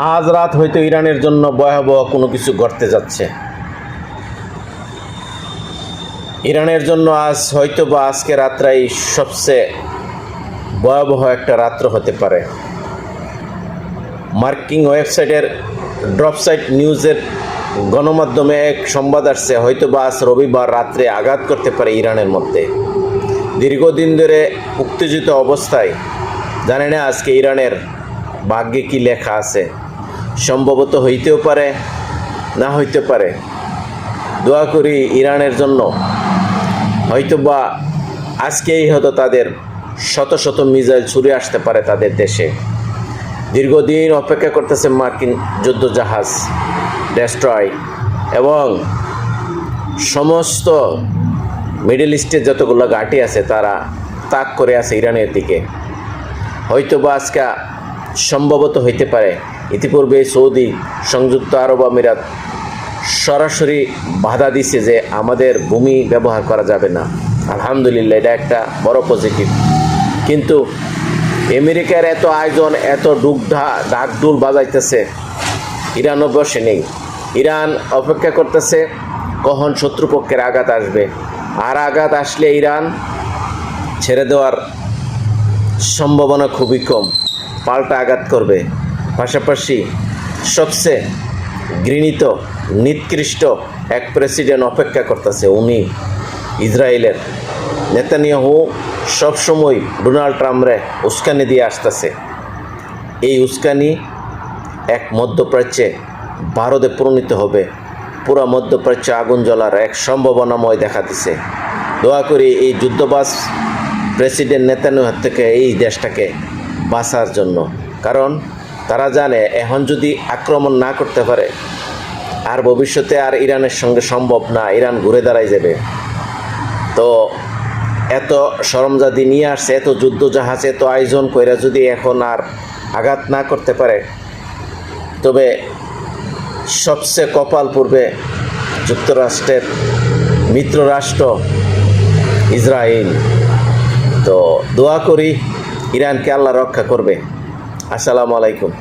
আজ রাত হয়তো ইরানের জন্য ভয়াবহ কোনো কিছু ঘটতে যাচ্ছে। ইরানের জন্য আজ হয়তো বা আজকে রাত্রাই সবচেয়ে ভয়াবহ একটা রাত্র হতে পারে। মার্কিন ওয়েবসাইটের ড্রপসাইট নিউজের গণমাধ্যমে এক সংবাদ আসছে, হয়তো বা আজ রবিবার রাত্রে আঘাত করতে পারে ইরানের মধ্যে। দীর্ঘদিন ধরে উত্তেজিত অবস্থায়, জানে না আজকে ইরানের ভাগ্যে কি লেখা আছে। সম্ভবত হইতেও পারে, না হইতে পারে। দোয়া করি ইরানের জন্য, হয়তো বা আজকেই হয়তো তাদের শত শত মিসাইল ছুড়ে আসতে পারে তাদের দেশে। দীর্ঘদিন অপেক্ষা করতেছে মার্কিন যুদ্ধজাহাজ, ডেস্ট্রয় এবং সমস্ত মিডল ইস্টের যতগুলো ঘাঁটি আছে তারা তাক করে আছে ইরানের দিকে। হয়তো বা আজকে সম্ভবত হইতে পারে। ইতিপূর্বে সৌদি, সংযুক্ত আরব আমিরাত সরাসরি বাধা দিছে যে আমাদের ভূমি ব্যবহার করা যাবে না। আলহামদুলিল্লাহ, এটা একটা বড় পজিটিভ। কিন্তু আমেরিকার এত আয়োজন, এত ডাকডুল বাজাইতেছে, ইরানও বসে নেই। ইরান অপেক্ষা করতেছে কখন শত্রুপক্ষের আঘাত আসবে, আর আঘাত আসলে ইরান ছেড়ে দেওয়ার সম্ভাবনা খুবই কম, পাল্টা আঘাত করবে। পাশাপাশি সবচেয়ে ঘৃণিত, নিকৃষ্ট এক প্রেসিডেন্ট অপেক্ষা করতেছে, উনি ইসরায়েলের নেতানিয়াহু। সবসময় ডোনাল্ড ট্রাম্পরে উস্কানি দিয়ে আসতেছে। এই উস্কানি এক মধ্যপ্রাচ্যে ভারতে পরিণত হবে, পুরো মধ্যপ্রাচ্যে আগুন জ্বলার এক সম্ভাবনাময় দেখা দিছে। দোয়া করি এই যুদ্ধবাজ প্রেসিডেন্ট নেতানিয়াহু থেকে এই দেশটাকে বাঁচার জন্য। কারণ তারা জানে এখন যদি আক্রমণ না করতে পারে, আর ভবিষ্যতে আর ইরানের সঙ্গে সম্ভব না, ইরান ঘুরে দাঁড়ায় যাবে। তো এত সরঞ্জাদি নিয়ে আসছে, এত যুদ্ধজাহাজ, এত আয়োজন কইরা যদি এখন আর আঘাত না করতে পারে, তবে সবচেয়ে কপাল পূর্বে যুক্তরাষ্ট্রের মিত্র রাষ্ট্র ইসরায়েল। তো দোয়া করি ইরানকে আল্লাহ রক্ষা করবে। আসসালামু আলাইকুম।